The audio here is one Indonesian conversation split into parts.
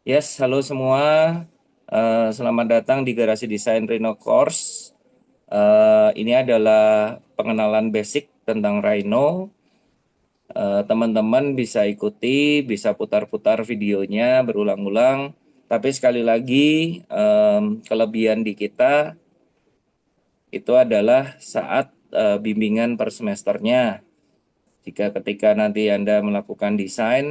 Yes, halo semua. Selamat datang di Garasi Desain Rhino Course. Ini adalah pengenalan basic tentang Rhino. Teman-teman bisa ikuti, bisa putar-putar videonya berulang-ulang. Tapi sekali lagi, kelebihan di kita itu adalah saat bimbingan per semesternya. Jika ketika nanti Anda melakukan desain,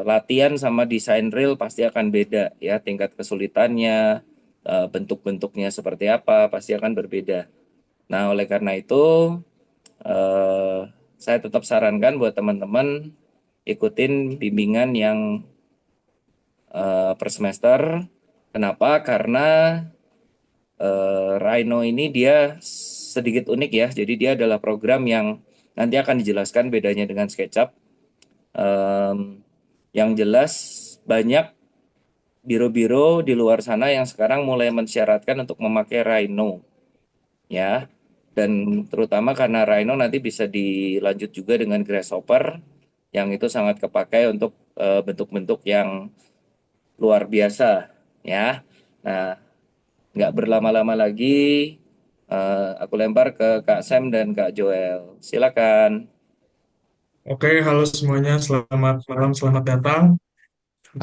latihan sama desain real pasti akan beda ya, tingkat kesulitannya, bentuk-bentuknya seperti apa pasti akan berbeda. Nah, oleh karena itu eh, saya tetap sarankan buat teman-teman ikutin bimbingan yang per semester. Kenapa? Karena Rhino ini dia sedikit unik ya. Jadi dia adalah program yang nanti akan dijelaskan bedanya dengan SketchUp. Yang jelas banyak biro-biro di luar sana yang sekarang mulai mensyaratkan untuk memakai Rhino ya. Dan terutama karena Rhino nanti bisa dilanjut juga dengan Grasshopper yang itu sangat kepakai untuk bentuk-bentuk yang luar biasa ya. Nah, nggak berlama-lama lagi, aku lempar ke Kak Sam dan Kak Joel. Silakan. Oke, halo semuanya. Selamat malam, selamat datang.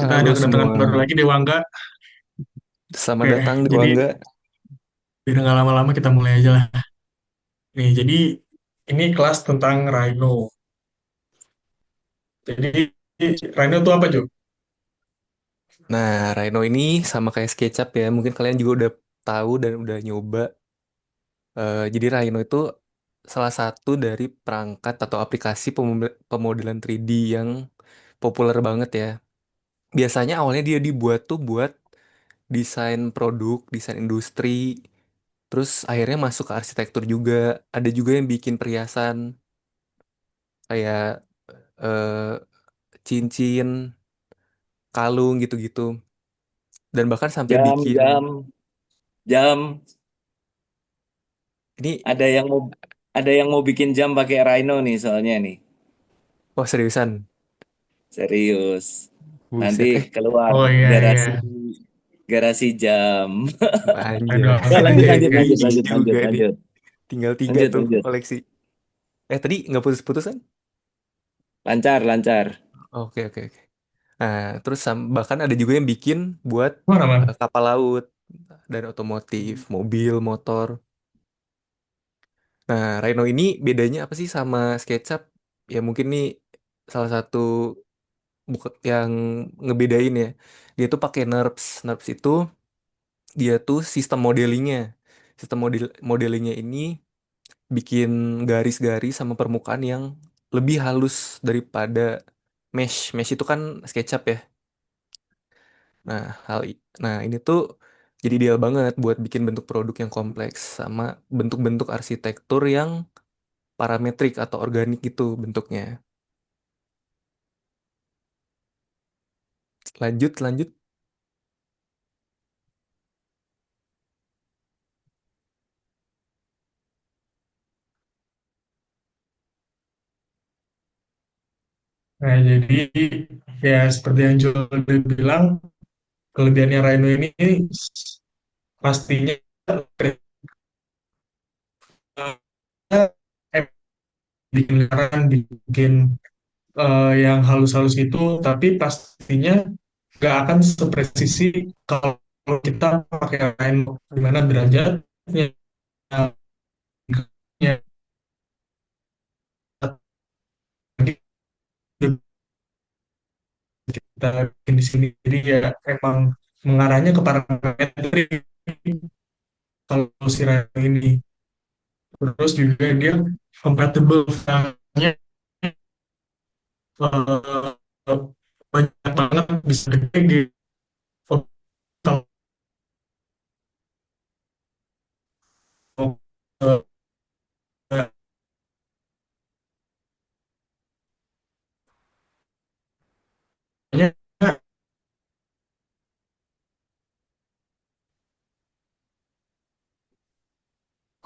Kita Halo ada kedatangan semua, baru lagi di Wangga. selamat Oke, datang di jadi Wangga. biar nggak lama-lama kita mulai aja lah. Nih, jadi ini kelas tentang Rhino. Jadi Rhino itu apa, Jo? Nah, Rhino ini sama kayak SketchUp ya, mungkin kalian juga udah tahu dan udah nyoba. Jadi Rhino itu salah satu dari perangkat atau aplikasi pemodelan 3D yang populer banget ya. Biasanya awalnya dia dibuat tuh buat desain produk, desain industri, terus akhirnya masuk ke arsitektur juga. Ada juga yang bikin perhiasan kayak eh, cincin, kalung gitu-gitu. Dan bahkan sampai Jam, bikin jam, jam. ini, Ada yang mau ada yang mau bikin jam pakai Rhino nih soalnya nih. oh seriusan, Serius. Nanti buset, keluar Oh iya, garasi iya. garasi jam. anjay, Aduh, Ya, lanjut lanjut lanjut bisnis lanjut lanjut juga nih, lanjut. tinggal tiga Lanjut tuh lanjut. koleksi. Tadi nggak putus-putusan? Lancar lancar. Oke, oke, oke. Nah, terus bahkan ada juga yang bikin buat mana, Man? kapal laut dan otomotif, mobil, motor. Nah, Rhino ini bedanya apa sih sama SketchUp? Ya mungkin nih salah satu yang ngebedain ya. Dia tuh pakai NURBS. NURBS itu dia tuh sistem modelingnya. Sistem modelingnya ini bikin garis-garis sama permukaan yang lebih halus daripada mesh. Mesh itu kan SketchUp ya. Nah, nah ini tuh jadi ideal banget buat bikin bentuk produk yang kompleks sama bentuk-bentuk arsitektur yang parametrik atau organik gitu bentuknya. Lanjut, lanjut. Nah, jadi ya seperti yang Jo udah bilang, kelebihannya Rhino ini pastinya eh, bikin lingkaran, bikin yang halus-halus gitu, tapi pastinya nggak akan sepresisi kalau kita pakai line di mana derajatnya ya, kita bikin di sini. Jadi ya emang mengarahnya ke parametrik kalau si Rhino ini. Terus juga dia compatible filenya eh, banyak banget, bisa gede foto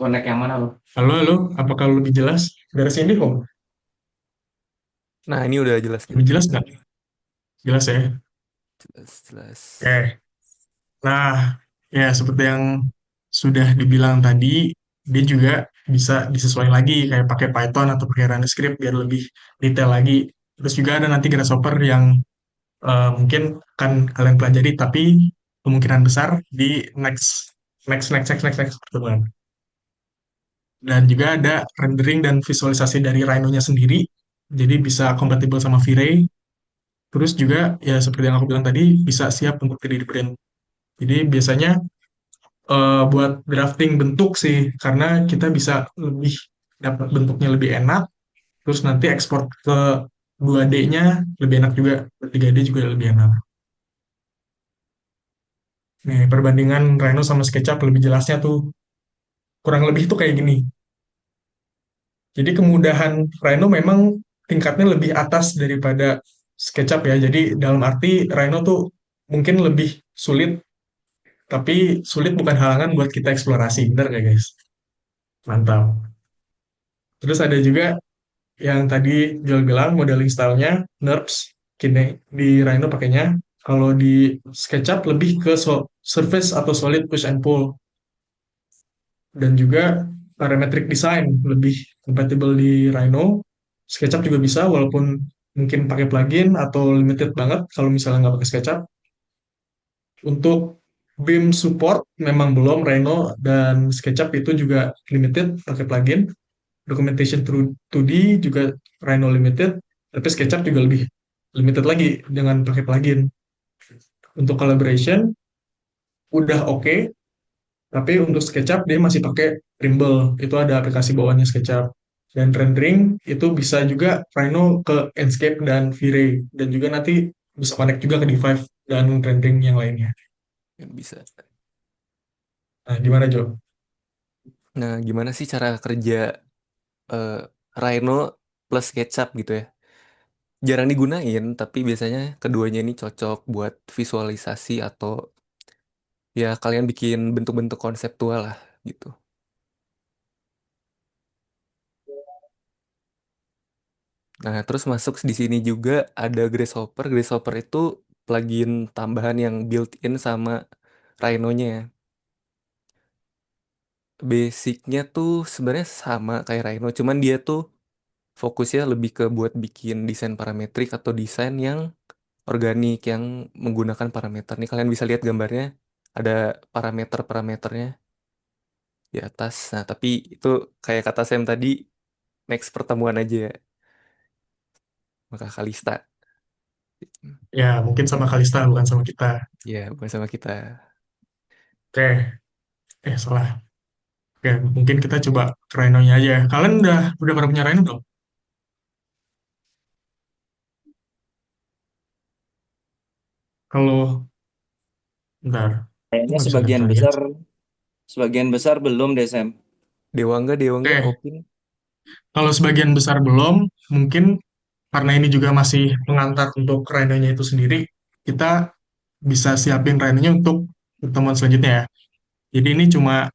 Connect yang mana lo? halo, halo, apakah lebih jelas dari sini kok? Nah, ini udah jelas nih. Lebih jelas nggak? Jelas ya. Jelas, jelas. Oke. Nah, ya seperti yang sudah dibilang tadi, dia juga bisa disesuaikan lagi kayak pakai Python atau pakai Runescript biar lebih detail lagi. Terus juga ada nanti Grasshopper yang mungkin akan kalian pelajari, tapi kemungkinan besar di next next pertemuan. Dan juga ada rendering dan visualisasi dari Rhino-nya sendiri, jadi bisa kompatibel sama V-Ray. Terus juga ya seperti yang aku bilang tadi, bisa siap untuk 3D print. Jadi biasanya buat drafting bentuk sih, karena kita bisa lebih dapat bentuknya lebih enak, terus nanti ekspor ke 2D-nya lebih enak juga, ke 3D juga lebih enak. Nih, perbandingan Rhino sama SketchUp lebih jelasnya tuh kurang lebih tuh kayak gini. Jadi kemudahan Rhino memang tingkatnya lebih atas daripada SketchUp ya. Jadi dalam arti Rhino tuh mungkin lebih sulit, tapi sulit bukan halangan buat kita eksplorasi. Bener nggak guys? Mantap. Terus ada juga yang tadi Joel bilang modeling stylenya NURBS, kini di Rhino pakainya. Kalau di SketchUp lebih ke surface atau solid push and pull. Dan juga parametric design lebih compatible di Rhino. SketchUp juga bisa walaupun mungkin pakai plugin atau limited banget kalau misalnya nggak pakai SketchUp. Untuk BIM support memang belum Rhino dan SketchUp itu juga limited pakai plugin. Documentation through 2D juga Rhino limited, tapi SketchUp juga lebih limited lagi dengan pakai plugin. Untuk collaboration udah oke, tapi untuk SketchUp dia masih pakai Trimble, itu ada aplikasi bawahnya SketchUp. Dan rendering itu bisa juga Rhino ke Enscape dan V-Ray, dan juga nanti bisa connect juga ke D5 dan rendering yang lainnya. Kan bisa. Nah, gimana Jo? Nah, gimana sih cara kerja eh, Rhino plus SketchUp gitu ya? Jarang digunain, tapi biasanya keduanya ini cocok buat visualisasi atau ya kalian bikin bentuk-bentuk konseptual lah gitu. Nah, terus masuk di sini juga ada Grasshopper. Grasshopper itu plugin tambahan yang built-in sama Rhino-nya ya. Basicnya tuh sebenarnya sama kayak Rhino, cuman dia tuh fokusnya lebih ke buat bikin desain parametrik atau desain yang organik yang menggunakan parameter. Nih kalian bisa lihat gambarnya, ada parameter-parameternya di atas. Nah, tapi itu kayak kata Sam tadi, next pertemuan aja ya, maka Kalista. Ya, mungkin sama Kalista, bukan sama kita. Ya, bukan sama kita. Oke, salah. Oke, mungkin kita coba ke Rhino-nya aja. Kalian udah pernah punya Rhino belum? Kalau, bentar, aku Kayaknya nggak bisa lihat. sebagian besar belum deh Sam. Dewa enggak, Oke, Opin. kalau sebagian besar belum, mungkin karena ini juga masih mengantar untuk Rhino-nya itu sendiri, kita bisa siapin Rhino-nya untuk pertemuan selanjutnya ya. Jadi ini cuma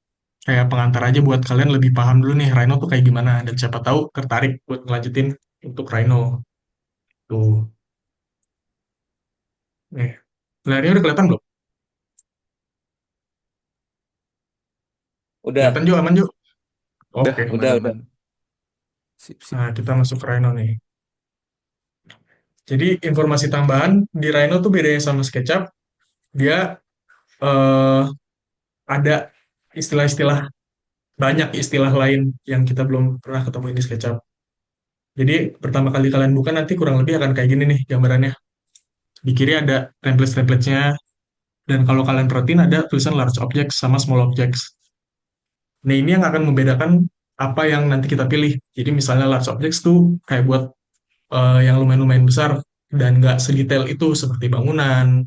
kayak pengantar aja buat kalian lebih paham dulu nih Rhino tuh kayak gimana, dan siapa tahu tertarik buat ngelanjutin untuk Rhino. Tuh, nih. Layarnya udah kelihatan belum? Udah, Kelihatan juga, aman juga? Udah Oke, aman, udah. aman. Sip, sip. Nah, kita masuk ke Rhino nih. Jadi informasi tambahan di Rhino tuh bedanya sama SketchUp, dia eh, ada istilah-istilah, banyak istilah lain yang kita belum pernah ketemu di SketchUp. Jadi pertama kali kalian buka nanti kurang lebih akan kayak gini nih gambarannya. Di kiri ada template-templatenya, dan kalau kalian perhatiin ada tulisan large objects sama small objects. Nah ini yang akan membedakan apa yang nanti kita pilih. Jadi misalnya large objects tuh kayak buat yang lumayan-lumayan besar dan nggak sedetail itu seperti bangunan,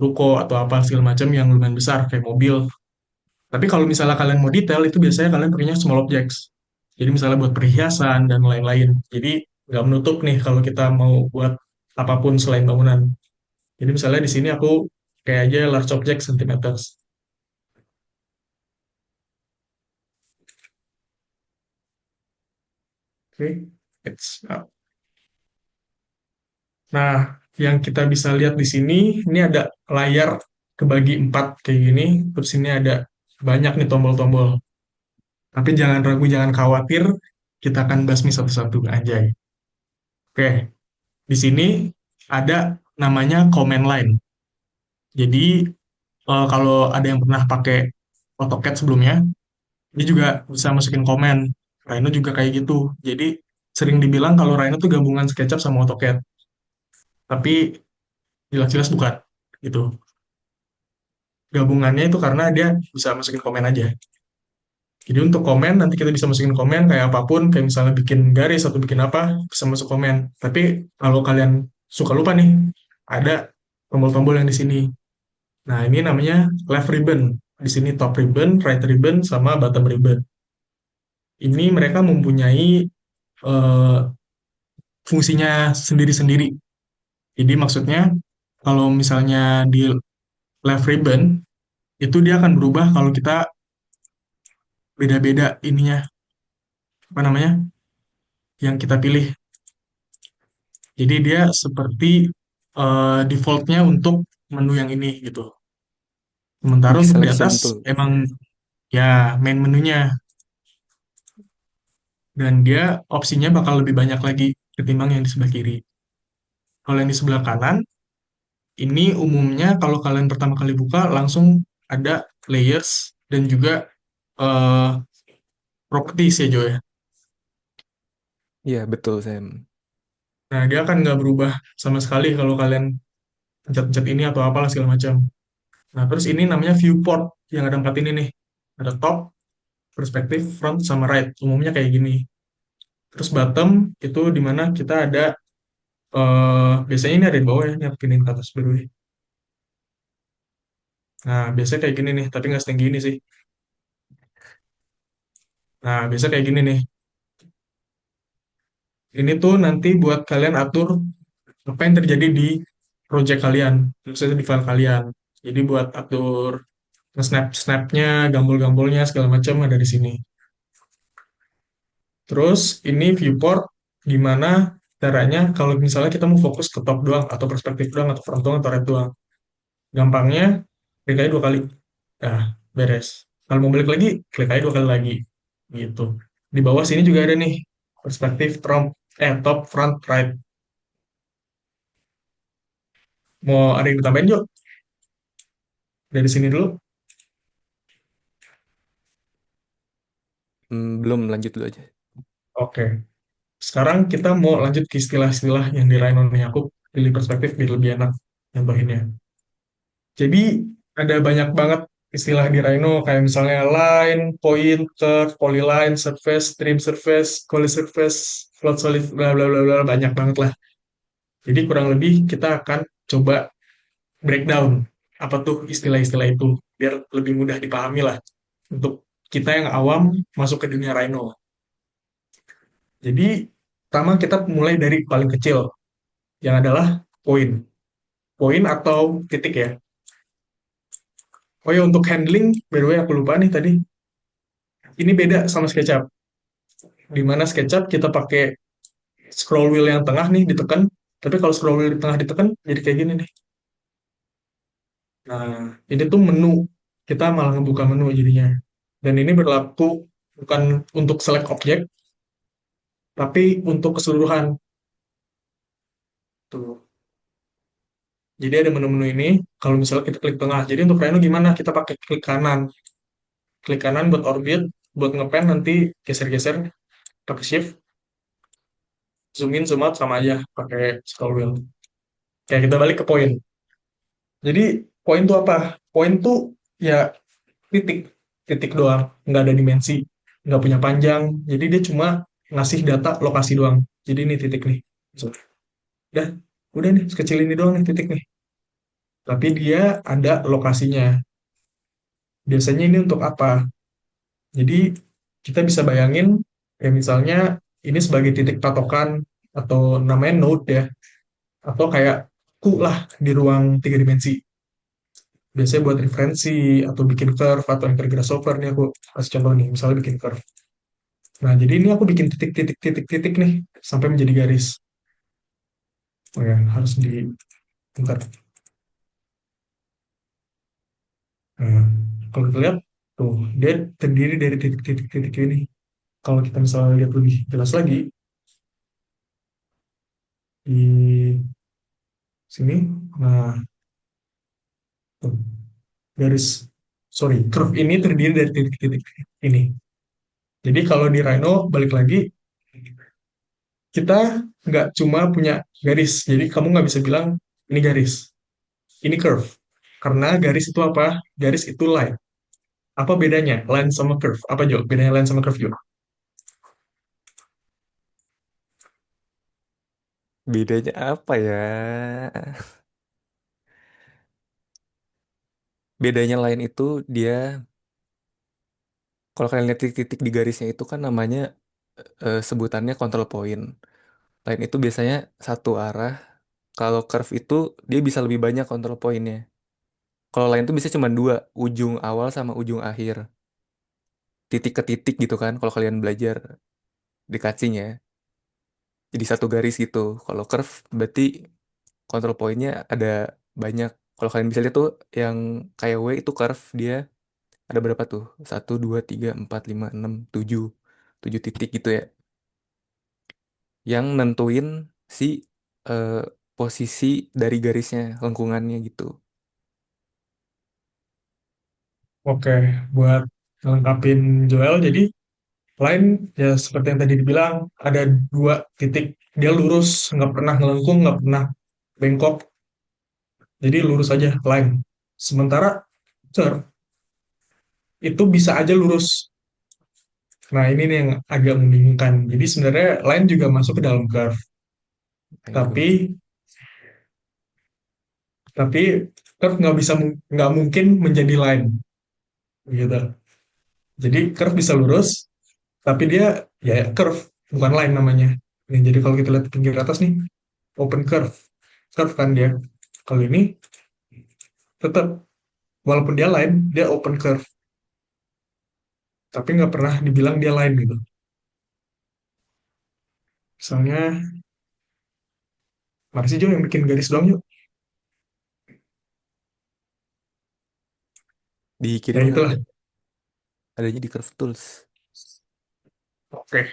ruko atau apa segala macam yang lumayan besar kayak mobil. Tapi kalau misalnya kalian mau detail itu biasanya kalian pakainya small objects. Jadi misalnya buat perhiasan dan lain-lain. Jadi nggak menutup nih kalau kita mau buat apapun selain bangunan. Jadi misalnya di sini aku kayak aja large object centimeters. Oke, it's up. Nah, Yang kita bisa lihat di sini, ini ada layar kebagi 4 kayak gini, terus ini ada banyak nih tombol-tombol. Tapi jangan ragu, jangan khawatir, kita akan basmi satu-satu aja. Oke, di sini ada namanya command line. Jadi kalau ada yang pernah pakai AutoCAD sebelumnya, dia juga bisa masukin komen. Rhino juga kayak gitu. Jadi sering dibilang kalau Rhino tuh gabungan SketchUp sama AutoCAD, tapi jelas-jelas bukan gitu. Gabungannya itu karena dia bisa masukin komen aja. Jadi untuk komen nanti kita bisa masukin komen kayak apapun, kayak misalnya bikin garis atau bikin apa, bisa masuk komen. Tapi kalau kalian suka lupa nih, ada tombol-tombol yang di sini. Nah, ini namanya left ribbon. Di sini top ribbon, right ribbon, sama bottom ribbon. Ini mereka mempunyai eh, fungsinya sendiri-sendiri. Jadi maksudnya kalau misalnya di left ribbon itu dia akan berubah kalau kita beda-beda ininya apa namanya yang kita pilih. Jadi dia seperti defaultnya untuk menu yang ini gitu. Sementara Quick untuk di selection atas tool. emang ya main menunya dan dia opsinya bakal lebih banyak lagi ketimbang yang di sebelah kiri. Kalau yang di sebelah kanan ini umumnya kalau kalian pertama kali buka langsung ada layers dan juga eh, properties ya Jo ya. Iya, betul, Sam. Nah, dia akan nggak berubah sama sekali kalau kalian pencet-pencet ini atau apalah segala macam. Nah, terus ini namanya viewport yang ada 4 ini nih. Ada top, perspektif, front, sama right. Umumnya kayak gini. Terus bottom itu di mana kita ada biasanya ini ada di bawah ya, ini aku pinin ke atas dulu nih. Nah, biasanya kayak gini nih, tapi nggak setinggi ini sih. Nah, biasa kayak gini nih. Ini tuh nanti buat kalian atur apa yang terjadi di project kalian, misalnya di file kalian. Jadi buat atur snap-snapnya, gambol-gambolnya, segala macam ada di sini. Terus ini viewport, gimana caranya kalau misalnya kita mau fokus ke top doang, atau perspektif doang, atau front doang, atau right doang. Gampangnya, klik aja 2 kali. Nah, beres. Kalau mau balik lagi, klik aja 2 kali lagi. Gitu. Di bawah sini juga ada nih, perspektif top, front, right. Mau ada yang ditambahin, Jo? Dari sini dulu. Belum, lanjut dulu aja. Oke. Sekarang kita mau lanjut ke istilah-istilah yang di Rhino nih. Aku pilih perspektif biar lebih enak nyontohinnya. Jadi ada banyak banget istilah di Rhino kayak misalnya line, point, curve, polyline, surface, trim surface, poly surface, flat solid, bla bla bla bla banyak banget lah. Jadi kurang lebih kita akan coba breakdown apa tuh istilah-istilah itu biar lebih mudah dipahami lah untuk kita yang awam masuk ke dunia Rhino. Jadi pertama kita mulai dari paling kecil yang adalah poin. Poin atau titik ya. Oh ya untuk handling, by the way aku lupa nih tadi. Ini beda sama SketchUp. Di mana SketchUp kita pakai scroll wheel yang tengah nih ditekan, tapi kalau scroll wheel di tengah ditekan jadi kayak gini nih. Nah, ini tuh menu. Kita malah ngebuka menu jadinya. Dan ini berlaku bukan untuk select objek, tapi untuk keseluruhan. Tuh. Jadi ada menu-menu ini, kalau misalnya kita klik tengah. Jadi untuk Rhino gimana? Kita pakai klik kanan. Klik kanan buat orbit, buat ngepen nanti geser-geser pakai shift, zoom in, zoom out sama aja pakai scroll wheel. Kayak kita balik ke poin. Jadi poin tuh apa? Poin tuh ya titik, titik doang, nggak ada dimensi, nggak punya panjang. Jadi dia cuma ngasih data lokasi doang. Jadi ini titik nih. So, udah, udah nih, sekecil ini doang nih titik nih. Tapi dia ada lokasinya. Biasanya ini untuk apa? Jadi kita bisa bayangin, ya misalnya ini sebagai titik patokan atau namanya node ya, atau kayak ku lah di ruang 3 dimensi. Biasanya buat referensi atau bikin curve atau integrasi software nih aku kasih contoh nih, misalnya bikin curve. Nah, jadi ini aku bikin titik-titik-titik-titik nih sampai menjadi garis. Oh ya, harus di bentar. Nah, kalau kita lihat tuh, dia terdiri dari titik-titik ini. Kalau kita misalnya lihat lebih jelas lagi di sini, nah tuh, garis, sorry, curve ini terdiri dari titik-titik ini. Jadi kalau di Rhino balik lagi, kita nggak cuma punya garis. Jadi kamu nggak bisa bilang ini garis, ini curve. Karena garis itu apa? Garis itu line. Apa bedanya line sama curve? Apa Jo? Bedanya line sama curve Jo? Bedanya apa ya? Bedanya lain itu dia, kalau kalian lihat titik-titik di garisnya itu kan namanya sebutannya control point. Lain itu biasanya satu arah. Kalau curve itu dia bisa lebih banyak control pointnya. Kalau lain itu bisa cuma dua, ujung awal sama ujung akhir. Titik ke titik gitu kan, kalau kalian belajar di kacinya. Jadi satu garis gitu. Kalau curve berarti control pointnya ada banyak. Kalau kalian bisa lihat tuh yang kayak W itu curve dia ada berapa tuh? Satu, dua, tiga, empat, lima, enam, tujuh. Tujuh titik gitu ya. Yang nentuin si eh, posisi dari garisnya, lengkungannya gitu. Oke, buat lengkapin Joel, jadi line ya seperti yang tadi dibilang, ada dua titik. Dia lurus, nggak pernah ngelengkung, nggak pernah bengkok. Jadi lurus aja, line. Sementara curve itu bisa aja lurus. Nah, ini nih yang agak membingungkan. Jadi sebenarnya line juga masuk ke dalam curve, Yang juga tapi masuk. tapi curve nggak bisa nggak mungkin menjadi line gitu. Jadi curve bisa lurus, tapi dia ya curve bukan line namanya. Nih, jadi kalau kita lihat pinggir atas nih, open curve, curve kan dia. Kalau ini tetap walaupun dia line, dia open curve, tapi nggak pernah dibilang dia line gitu. Misalnya, mana sih Jo yang bikin garis doang yuk? Di kiri Ya mah nggak itulah. ada. Adanya di Curve Tools. Oke.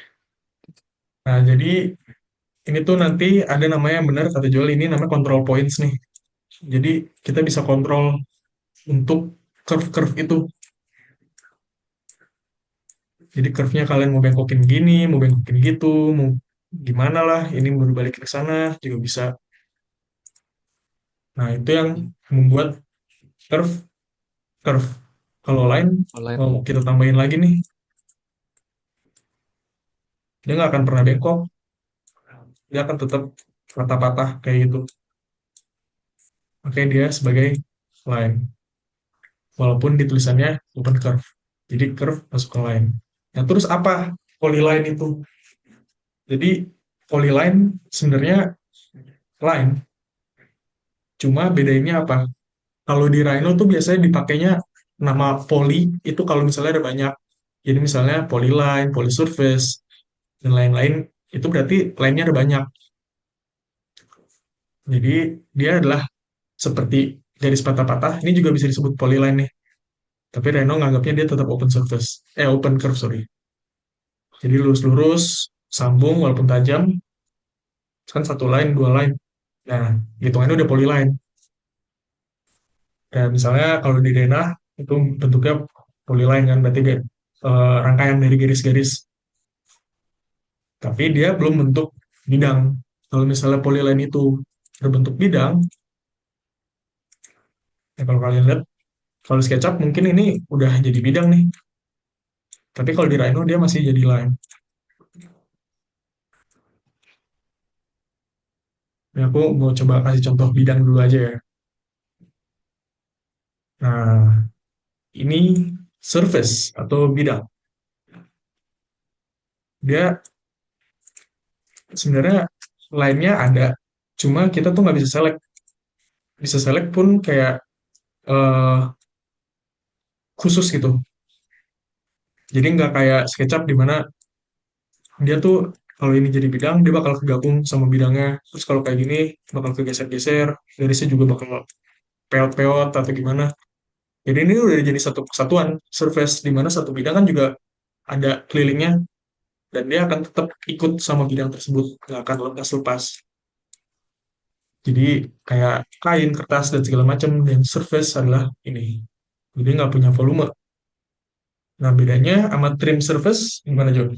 Nah, jadi ini tuh nanti ada namanya yang benar kata Joel ini namanya control points nih. Jadi kita bisa kontrol untuk curve-curve itu. Jadi curve-nya kalian mau bengkokin gini, mau bengkokin gitu, mau gimana lah, ini mau dibalikin ke sana juga bisa. Nah, itu yang membuat curve curve. Kalau line Online. mau kita tambahin lagi nih, dia nggak akan pernah bengkok, dia akan tetap patah-patah kayak gitu. Makanya dia sebagai line, walaupun di tulisannya open curve. Jadi curve masuk ke line. Nah, terus apa polyline itu? Jadi polyline sebenarnya line, cuma bedanya apa? Kalau di Rhino tuh biasanya dipakainya nama poly itu kalau misalnya ada banyak. Jadi misalnya polyline, polysurface, dan lain-lain, itu berarti line-nya ada banyak. Jadi dia adalah seperti garis patah-patah, ini juga bisa disebut polyline nih. Tapi Rhino nganggapnya dia tetap open surface, open curve, sorry. Jadi lurus-lurus, sambung walaupun tajam, kan satu line, dua line. Nah, hitungannya udah polyline. Kayak misalnya kalau di denah, itu bentuknya polyline kan, berarti rangkaian dari garis-garis. Tapi dia belum bentuk bidang. Kalau misalnya polyline itu berbentuk bidang, ya kalau kalian lihat, kalau SketchUp mungkin ini udah jadi bidang nih. Tapi kalau di Rhino dia masih jadi line. Nah, aku mau coba kasih contoh bidang dulu aja ya. Nah, ini surface atau bidang. Dia sebenarnya line-nya ada, cuma kita tuh nggak bisa select. Bisa select pun kayak eh, khusus gitu. Jadi nggak kayak SketchUp di mana dia tuh Kalau ini jadi bidang, dia bakal kegabung sama bidangnya. Terus kalau kayak gini, bakal kegeser-geser, garisnya juga bakal peot-peot atau gimana. Jadi ini udah jadi satu kesatuan surface, di mana satu bidang kan juga ada kelilingnya, dan dia akan tetap ikut sama bidang tersebut, nggak akan lepas-lepas. Jadi kayak kain, kertas, dan segala macam, dan surface adalah ini. Jadi nggak punya volume. Nah, bedanya sama trim surface gimana, John?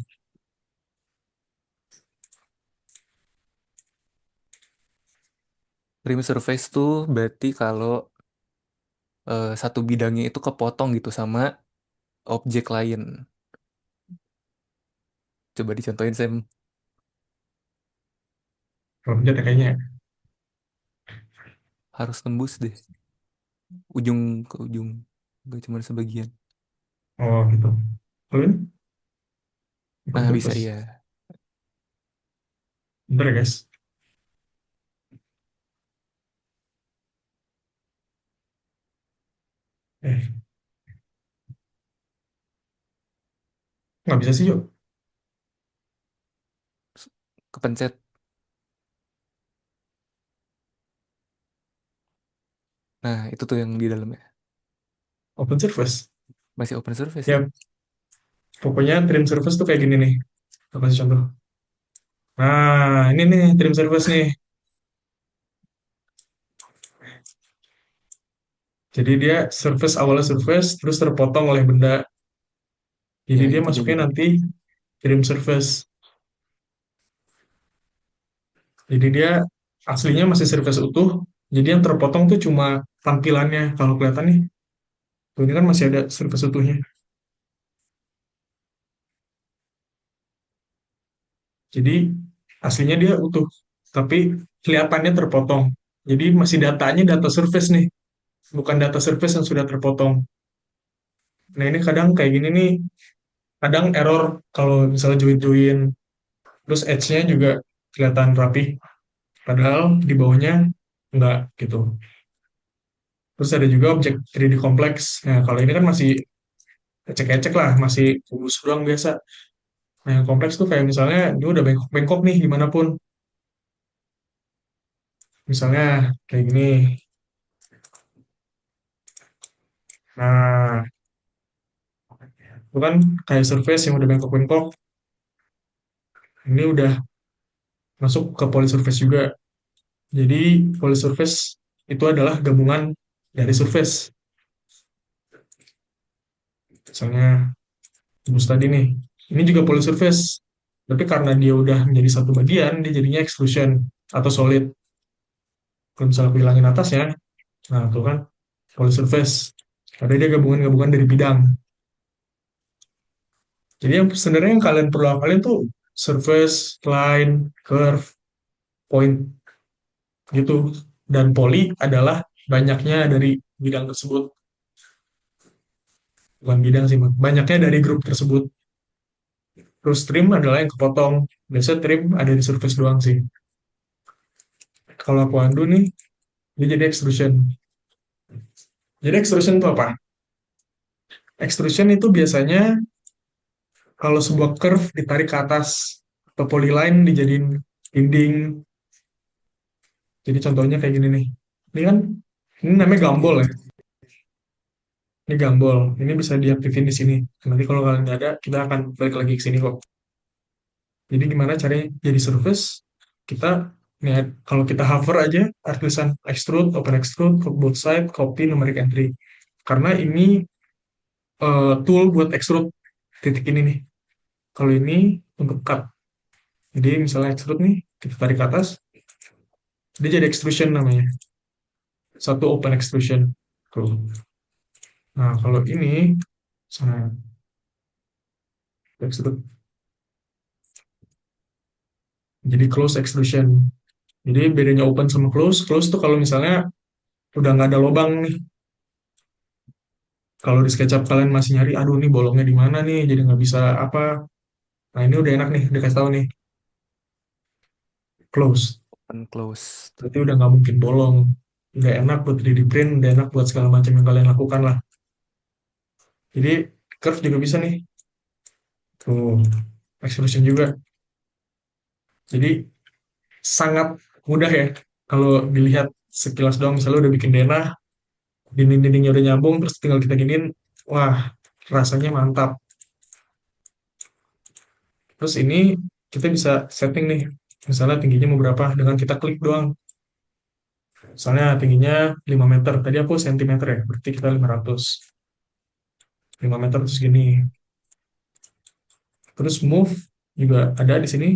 Trim surface tuh berarti kalau satu bidangnya itu kepotong gitu sama objek lain. Coba dicontohin, Sam. Kalau pencet ya kayaknya. Harus tembus deh. Ujung ke ujung. Gak cuma sebagian. Oh, gitu. Kalau ini, bukan Nah, bisa surface. iya. Bentar ya, guys. Eh, nggak bisa sih, John. Kepencet. Nah, itu tuh yang di dalamnya. Open surface. Masih open surface sih. Ya, pokoknya trim surface tuh kayak gini nih. Kita kasih contoh. Nah, ini nih trim surface nih. Jadi dia surface, awalnya surface, terus terpotong oleh benda. Jadi Ya, dia intinya masuknya gitu. nanti trim surface. Jadi dia aslinya masih surface utuh. Jadi yang terpotong tuh cuma tampilannya. Kalau kelihatan nih, tuh ini kan masih ada surface utuhnya. Jadi aslinya dia utuh, tapi kelihatannya terpotong. Jadi masih datanya data surface nih, bukan data surface yang sudah terpotong. Nah ini kadang kayak gini nih, kadang error kalau misalnya join-join, terus edge-nya juga kelihatan rapi, padahal di bawahnya enggak gitu. Terus ada juga objek 3D kompleks. Nah kalau ini kan masih ecek-ecek lah, masih kubus doang biasa. Nah yang kompleks tuh kayak misalnya dia udah bengkok-bengkok nih dimanapun. Misalnya kayak gini. Nah, itu kan kayak surface yang udah bengkok-bengkok, ini udah masuk ke polysurface juga. Jadi polysurface itu adalah gabungan dari surface. Misalnya rumus tadi nih, ini juga polysurface. Tapi karena dia udah menjadi satu bagian, dia jadinya extrusion atau solid. Kalau misalnya aku hilangin atasnya, nah itu kan polysurface. Ada dia gabungan-gabungan dari bidang. Jadi yang sebenarnya yang kalian perlu hafalin tuh surface, line, curve, point gitu. Dan poli adalah banyaknya dari bidang tersebut. Bukan bidang sih, banyaknya dari grup tersebut. Terus trim adalah yang kepotong. Biasanya trim ada di surface doang sih. Kalau aku undo nih, dia jadi extrusion. Jadi extrusion itu apa? Extrusion itu biasanya kalau sebuah curve ditarik ke atas, atau polyline dijadiin dinding. Jadi contohnya kayak gini nih. Ini kan, ini namanya gambol ya. Iya. Ini gambol. Ini bisa diaktifin di sini. Nanti kalau kalian nggak ada, kita akan balik lagi ke sini kok. Jadi gimana caranya jadi surface? Kita nih, kalau kita hover aja, ada tulisan extrude, open extrude, both side, copy, numeric entry. Karena ini tool buat extrude titik ini nih. Kalau ini untuk cut. Jadi misalnya extrude nih, kita tarik ke atas, dia jadi extrusion namanya. Satu open extrusion. Tuh. Nah, kalau ini, misalnya extrude, jadi close extrusion. Jadi bedanya open sama close tuh kalau misalnya udah nggak ada lubang nih. Kalau di SketchUp kalian masih nyari, aduh nih bolongnya di mana nih, jadi nggak bisa apa. Nah ini udah enak nih, udah kasih tahu nih, close. Open close. Berarti udah nggak mungkin bolong. Udah enak buat 3D print, udah enak buat segala macam yang kalian lakukan lah. Jadi curve juga bisa nih. Tuh, extrusion juga. Jadi sangat mudah ya kalau dilihat sekilas doang, misalnya udah bikin denah, dinding-dindingnya udah nyambung, terus tinggal kita giniin, wah rasanya mantap. Terus ini kita bisa setting nih, misalnya tingginya mau berapa dengan kita klik doang. Misalnya tingginya 5 meter, tadi aku sentimeter ya, berarti kita 5 meter terus gini. Terus move juga ada di sini,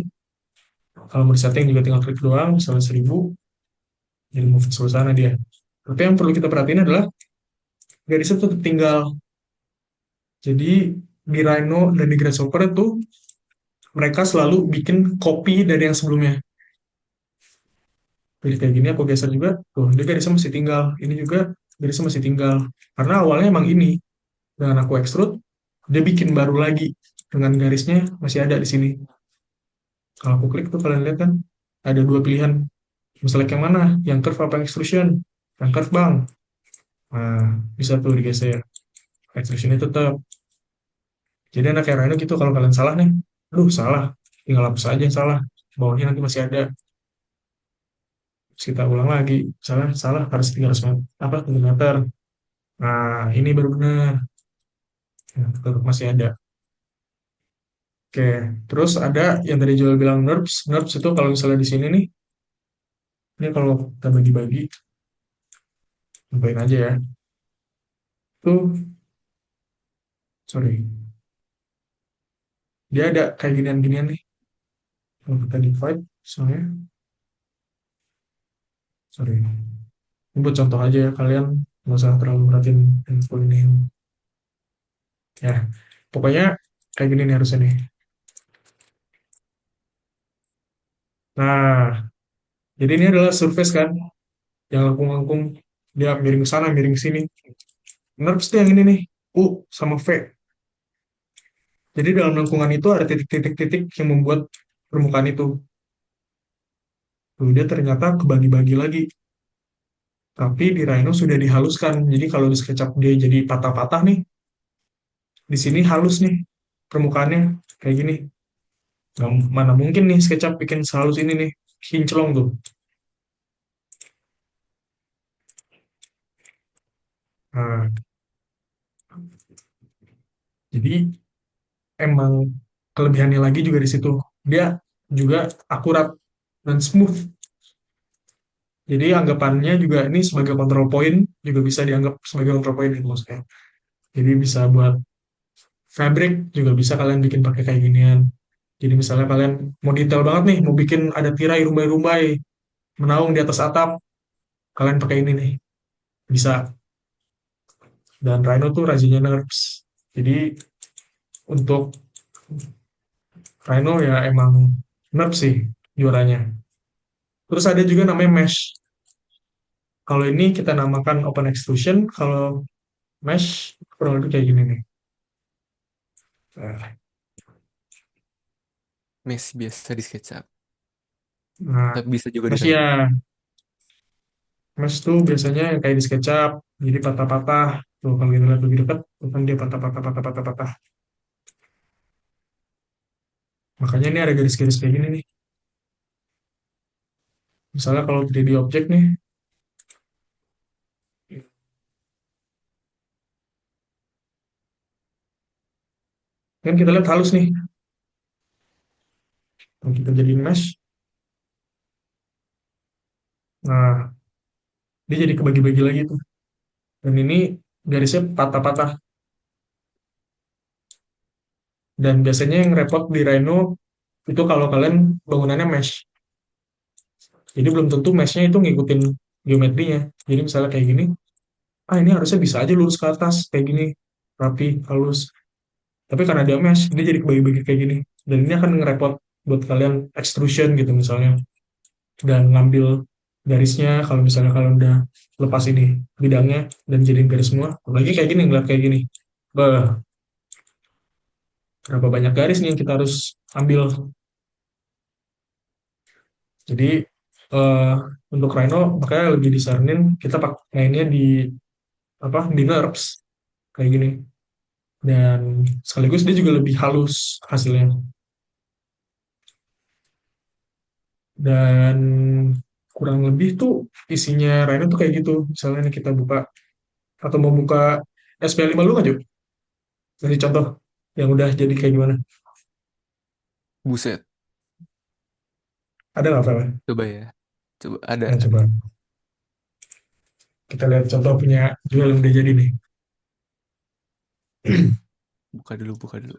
kalau mau di setting juga tinggal klik doang, misalnya 1000, jadi move ke sebelah sana dia. Tapi yang perlu kita perhatiin adalah garisnya tetap tinggal. Jadi di Rhino dan di Grasshopper itu mereka selalu bikin copy dari yang sebelumnya. Jadi kayak gini aku geser juga, tuh dia garisnya masih tinggal. Ini juga garisnya masih tinggal. Karena awalnya emang ini, dengan aku extrude, dia bikin baru lagi dengan garisnya masih ada di sini. Kalau aku klik tuh kalian lihat kan ada dua pilihan. Misalnya yang mana? Yang curve apa yang extrusion? Yang curve bang. Nah, bisa tuh digeser. Extrusionnya tetap. Jadi anak kayak Rhino gitu, kalau kalian salah nih, aduh salah, tinggal hapus aja yang salah. Bawahnya nanti masih ada. Terus kita ulang lagi, salah, salah harus 300 meter, apa 3 meter. Nah, ini baru benar. Nah, tetap masih ada. Oke, terus ada yang tadi Joel bilang NURBS. NURBS itu kalau misalnya di sini nih, ini kalau kita bagi-bagi, tambahin aja ya. Tuh, sorry, dia ada kayak ginian-ginian nih. Kalau kita divide, misalnya, sorry, ini buat contoh aja ya, kalian nggak usah terlalu merhatiin info ini. Ya, pokoknya kayak gini nih harusnya nih. Nah, jadi ini adalah surface kan, yang lengkung-lengkung, dia miring ke sana, miring ke sini. NURBS tuh yang ini nih, U sama V. Jadi dalam lengkungan itu ada titik-titik-titik yang membuat permukaan itu. Tuh, dia ternyata kebagi-bagi lagi. Tapi di Rhino sudah dihaluskan. Jadi kalau di SketchUp dia jadi patah-patah nih, di sini halus nih permukaannya kayak gini. Nggak, mana mungkin nih SketchUp bikin sehalus ini nih, kinclong tuh. Nah, jadi emang kelebihannya lagi juga di situ. Dia juga akurat dan smooth. Jadi anggapannya juga ini sebagai control point, juga bisa dianggap sebagai control point itu maksudnya. Jadi bisa buat fabric, juga bisa kalian bikin pakai kayak ginian. Jadi misalnya kalian mau detail banget nih, mau bikin ada tirai rumbai-rumbai, menaung di atas atap, kalian pakai ini nih. Bisa. Dan Rhino tuh rajinnya NURBS. Jadi untuk Rhino ya emang NURBS sih juaranya. Terus ada juga namanya mesh. Kalau ini kita namakan open extrusion, kalau mesh kurang lebih kayak gini nih. Masih biasa di SketchUp. Nah, Tapi bisa juga di mesh ya, Rhino. mesh tuh biasanya yang kayak di SketchUp, jadi patah-patah. Tuh kalau kita lihat lebih dekat, tuh kan dia patah-patah, patah-patah, patah. Makanya ini ada garis-garis kayak gini nih. Misalnya kalau 3D objek nih, kan kita lihat halus nih. Kalau kita jadiin mesh, nah dia jadi kebagi-bagi lagi tuh. Dan ini garisnya patah-patah. Dan biasanya yang repot di Rhino itu kalau kalian bangunannya mesh. Jadi belum tentu meshnya itu ngikutin geometrinya. Jadi misalnya kayak gini, ah ini harusnya bisa aja lurus ke atas kayak gini, rapi, halus. Tapi karena dia mesh, dia jadi kebagi-bagi kayak gini. Dan ini akan ngerepot buat kalian extrusion gitu misalnya. Dan ngambil garisnya, kalau misalnya kalian udah lepas ini bidangnya dan jadiin garis semua. Apalagi kayak gini, ngeliat kayak gini. Bah, berapa banyak garis nih yang kita harus ambil. Jadi eh, untuk Rhino makanya lebih disaranin kita pakai mainnya di apa di NURBS kayak gini, dan sekaligus dia juga lebih halus hasilnya. Dan kurang lebih tuh isinya Rhino tuh kayak gitu. Misalnya nih kita buka atau mau buka SP5 lu nggak, Jo? Kasih contoh yang udah jadi kayak gimana? Buset, Ada nggak, Fel? coba ya. Coba ada. Nah, coba kita lihat contoh punya jual yang udah jadi nih. Buka dulu, buka dulu.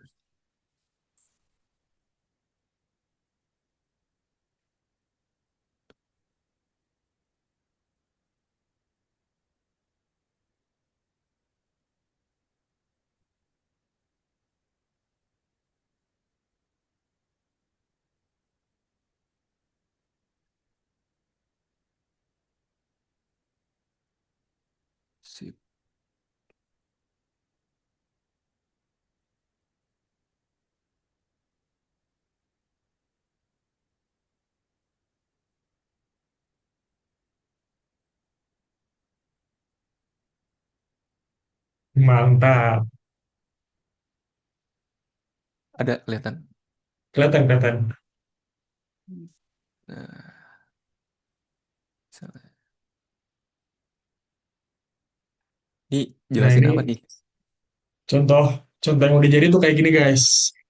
Sip. Mantap. Ada kelihatan. Kelihatan, kelihatan. Nah, misalnya. Ini Nah, jelasin ini apa nih? contoh contoh yang udah jadi tuh kayak gini, guys.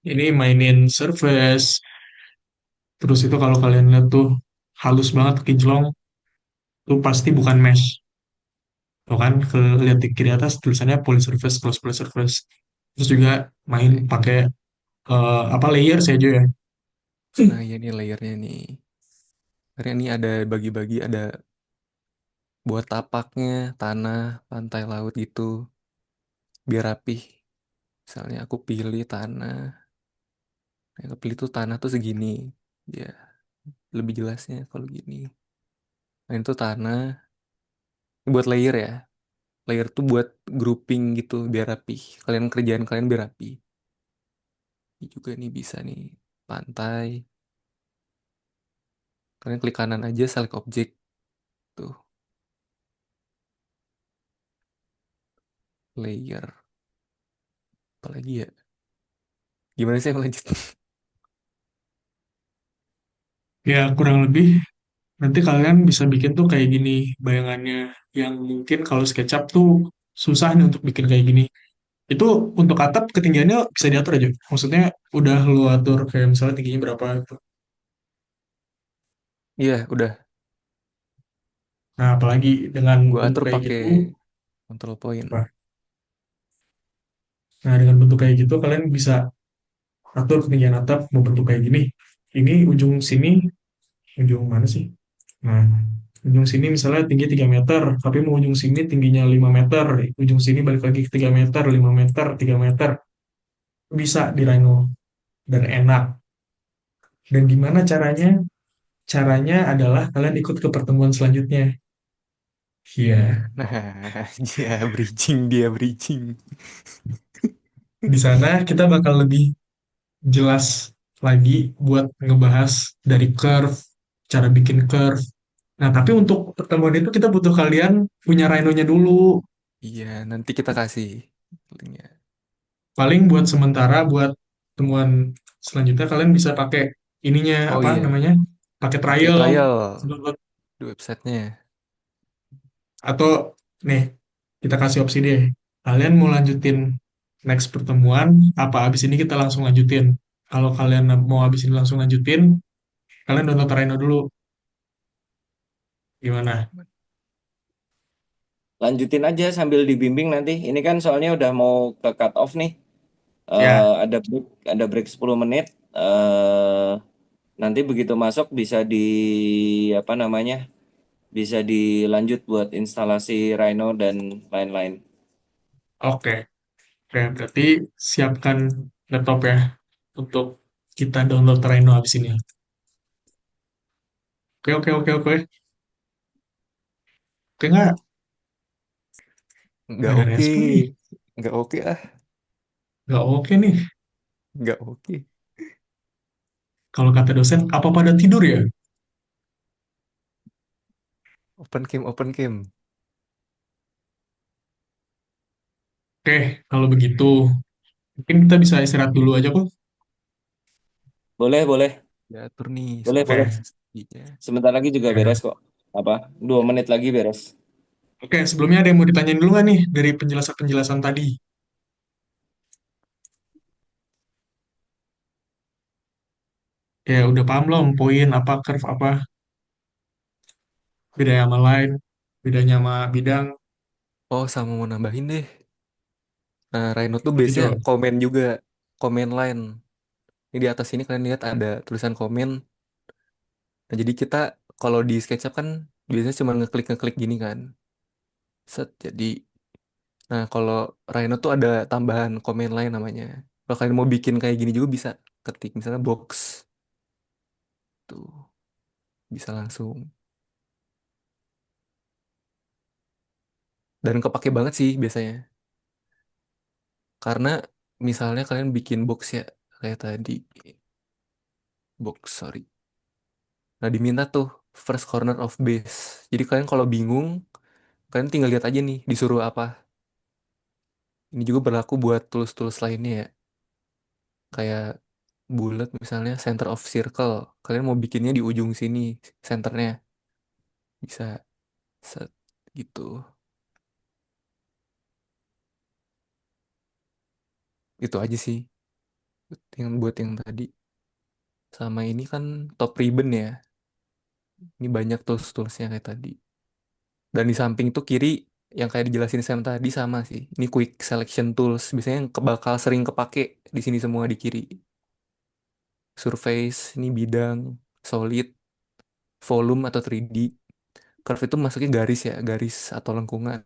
Ini mainin Surface. Terus itu kalau kalian lihat tuh halus banget, kinclong. Tuh pasti bukan mesh. Tuh kan, ke lihat di kiri atas tulisannya polysurface, cross polysurface. Terus juga main Oke. pakai apa layer saya aja ya. Nah, ya ini layernya nih. Karena ini ada bagi-bagi, ada buat tapaknya, tanah, pantai, laut gitu. Biar rapih. Misalnya aku pilih tanah. Yang aku pilih tuh tanah tuh segini. Ya, lebih jelasnya kalau gini. Nah, itu tanah. Ini buat layer ya. Layer tuh buat grouping gitu biar rapih. Kalian kerjaan kalian biar rapi. Ini juga nih bisa nih. Pantai. Kalian klik kanan aja select object tuh. Layer. Apalagi ya? Gimana sih yang lanjut? Ya kurang lebih nanti kalian bisa bikin tuh kayak gini bayangannya, yang mungkin kalau SketchUp tuh susah nih untuk bikin kayak gini. Itu untuk atap ketinggiannya bisa diatur aja. Maksudnya udah lu atur kayak misalnya tingginya berapa gitu. Iya, udah. Nah, apalagi dengan Gua bentuk atur kayak pakai gitu, control point. apa? Nah, dengan bentuk kayak gitu kalian bisa atur ketinggian atap mau bentuk kayak gini. Ini ujung sini, ujung mana sih? Nah, ujung sini misalnya tinggi 3 meter, tapi mau ujung sini tingginya 5 meter, ujung sini balik lagi ke 3 meter, 5 meter, 3 meter. Bisa di Rhino dan enak. Dan gimana caranya? Caranya adalah kalian ikut ke pertemuan selanjutnya. Iya, Nah, dia bridging, dia bridging. di sana kita bakal lebih jelas lagi buat ngebahas dari curve, cara bikin curve. Nah, tapi untuk pertemuan itu kita butuh kalian punya Rhino-nya dulu. Iya, nanti kita kasih linknya. Paling buat sementara, buat temuan selanjutnya kalian bisa pakai ininya, Oh apa iya, namanya? Pakai pakai trial. trial di websitenya. Atau nih, kita kasih opsi deh. Kalian mau lanjutin next pertemuan, apa abis ini kita langsung lanjutin? Kalau kalian mau abis ini langsung lanjutin, kalian download Rhino dulu. Gimana? Lanjutin aja sambil dibimbing nanti. Ini kan soalnya udah mau ke cut off nih. Ya, Ada break 10 menit. Nanti begitu masuk bisa apa namanya? Bisa dilanjut buat instalasi Rhino dan lain-lain. oke. Oke, berarti siapkan laptop ya untuk kita download Rhino abis ini. Oke, oke, oke, oke. Oke nggak? Nggak Nggak ada oke, respon nih. nggak oke ah, Nggak oke nih. nggak oke. Kalau kata dosen, apa pada tidur ya? Open cam, open cam. Oke, kalau begitu, mungkin kita bisa istirahat dulu aja kok. Boleh, boleh. Diatur nih Boleh, Oke, semua. boleh. Iya. Sebentar lagi juga Ya. beres kok. Apa? 2 menit lagi beres. Oke, sebelumnya ada yang mau ditanyain dulu nggak nih dari penjelasan-penjelasan tadi? Kayak udah paham belum poin apa, curve apa, bedanya sama line, bedanya sama bidang, Oh, sama mau nambahin deh. Nah, Rhino tuh boleh base-nya jawab. komen juga, komen line. Ini di atas ini kalian lihat ada tulisan komen. Nah, jadi kita kalau di SketchUp kan biasanya cuma ngeklik-ngeklik gini kan. Set, jadi nah kalau Rhino tuh ada tambahan komen line namanya. Kalau kalian mau bikin kayak gini juga bisa ketik misalnya box tuh bisa langsung. Dan kepake banget sih biasanya. Karena misalnya kalian bikin box ya kayak tadi box sorry. Nah, diminta tuh first corner of base. Jadi kalian kalau bingung, kalian tinggal lihat aja nih disuruh apa. Ini juga berlaku buat tools-tools lainnya ya. Kayak bulat misalnya center of circle. Kalian mau bikinnya di ujung sini centernya bisa set gitu. Itu aja sih yang buat yang tadi. Sama ini kan top ribbon ya. Ini banyak tools-toolsnya kayak tadi. Dan di samping itu kiri yang kayak dijelasin Sam tadi sama sih. Ini quick selection tools. Biasanya yang bakal sering kepake di sini semua di kiri. Surface, ini bidang, solid, volume atau 3D. Curve itu masuknya garis ya, garis atau lengkungan.